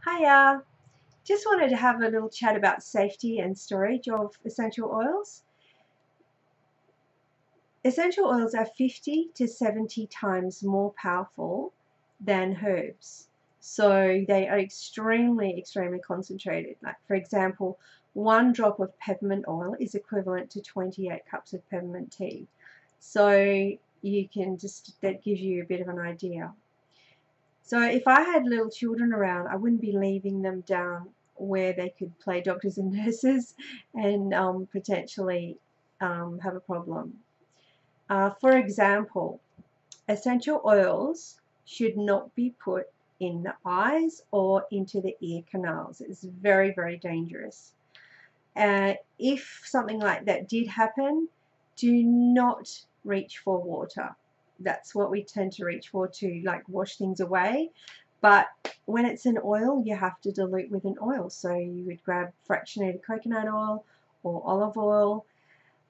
Hiya! Just wanted to have a little chat about safety and storage of essential oils. Essential oils are 50 to 70 times more powerful than herbs. So they are extremely concentrated. Like for example, 1 drop of peppermint oil is equivalent to 28 cups of peppermint tea. So that gives you a bit of an idea. So if I had little children around, I wouldn't be leaving them down where they could play doctors and nurses and potentially have a problem. For example, essential oils should not be put in the eyes or into the ear canals. It's very dangerous. If something like that did happen, do not reach for water. That's what we tend to reach for to like wash things away. But when it's an oil, you have to dilute with an oil. So you would grab fractionated coconut oil or olive oil,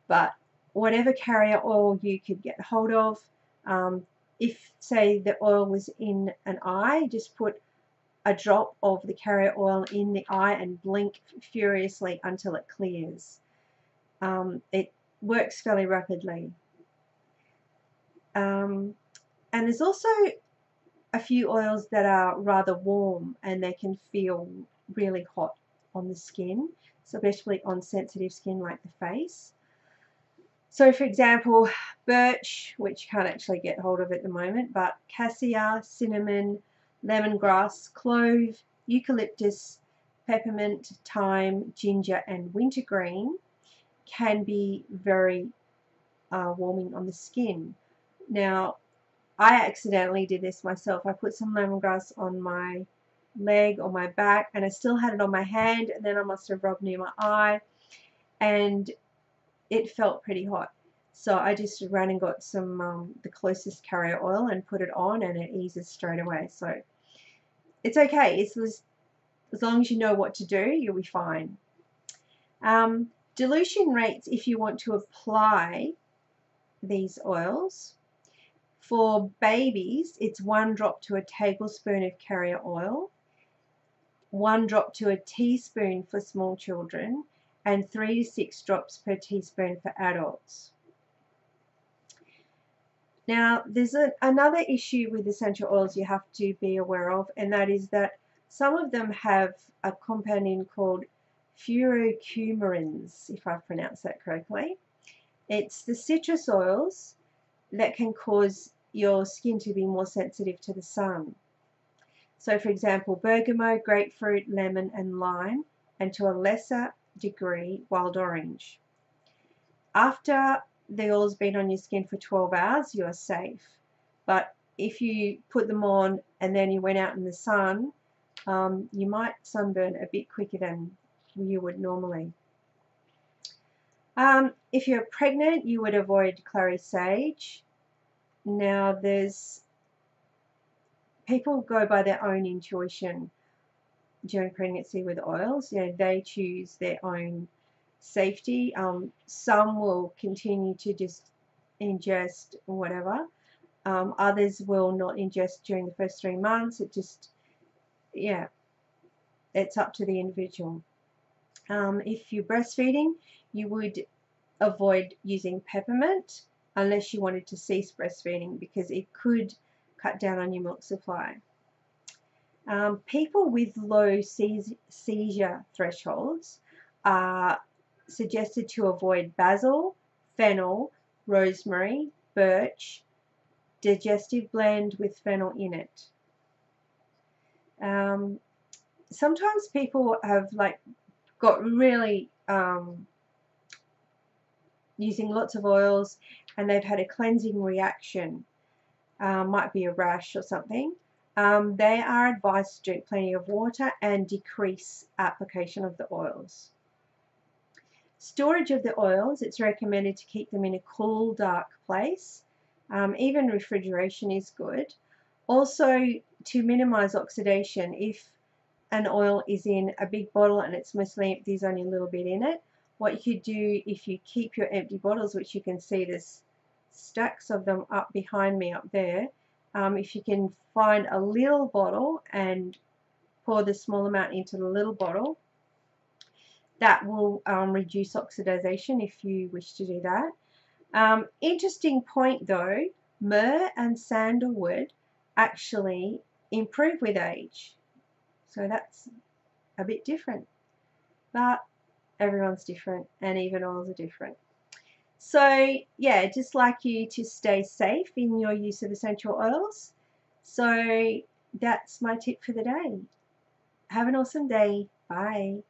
but whatever carrier oil you could get hold of. If say the oil was in an eye, just put a drop of the carrier oil in the eye and blink furiously until it clears. It works fairly rapidly. And there's also a few oils that are rather warm and they can feel really hot on the skin, so especially on sensitive skin like the face. So for example, birch, which you can't actually get hold of at the moment, but cassia, cinnamon, lemongrass, clove, eucalyptus, peppermint, thyme, ginger and wintergreen can be very warming on the skin. Now, I accidentally did this myself. I put some lemongrass on my leg or my back and I still had it on my hand, and then I must have rubbed near my eye and it felt pretty hot. So I just ran and got some the closest carrier oil and put it on, and it eases straight away. So it's okay. As long as you know what to do, you'll be fine. Dilution rates, if you want to apply these oils, for babies, it's 1 drop to a tablespoon of carrier oil, 1 drop to a teaspoon for small children, and 3 to 6 drops per teaspoon for adults. Now, there's another issue with essential oils you have to be aware of, and that is that some of them have a compound in called furocoumarins, if I've pronounced that correctly. It's the citrus oils that can cause your skin to be more sensitive to the sun. So for example, bergamot, grapefruit, lemon and lime, and to a lesser degree wild orange. After the oil's been on your skin for 12 hours, you are safe. But if you put them on and then you went out in the sun, you might sunburn a bit quicker than you would normally. If you're pregnant, you would avoid clary sage. Now, people go by their own intuition during pregnancy with oils. You know, they choose their own safety. Some will continue to just ingest whatever. Others will not ingest during the first 3 months. Yeah, it's up to the individual. If you're breastfeeding, you would avoid using peppermint unless you wanted to cease breastfeeding, because it could cut down on your milk supply. People with low seizure thresholds are suggested to avoid basil, fennel, rosemary, birch, digestive blend with fennel in it. Sometimes people have got really using lots of oils and they've had a cleansing reaction, might be a rash or something. They are advised to drink plenty of water and decrease application of the oils. Storage of the oils, it's recommended to keep them in a cool, dark place. Even refrigeration is good. Also, to minimize oxidation, if an oil is in a big bottle and it's mostly empty, there's only a little bit in it, what you could do if you keep your empty bottles, which you can see there's stacks of them up behind me up there, if you can find a little bottle and pour the small amount into the little bottle. That will reduce oxidization if you wish to do that. Interesting point though, myrrh and sandalwood actually improve with age. So that's a bit different. But everyone's different, and even oils are different. So yeah, just like you to stay safe in your use of essential oils. So that's my tip for the day. Have an awesome day. Bye.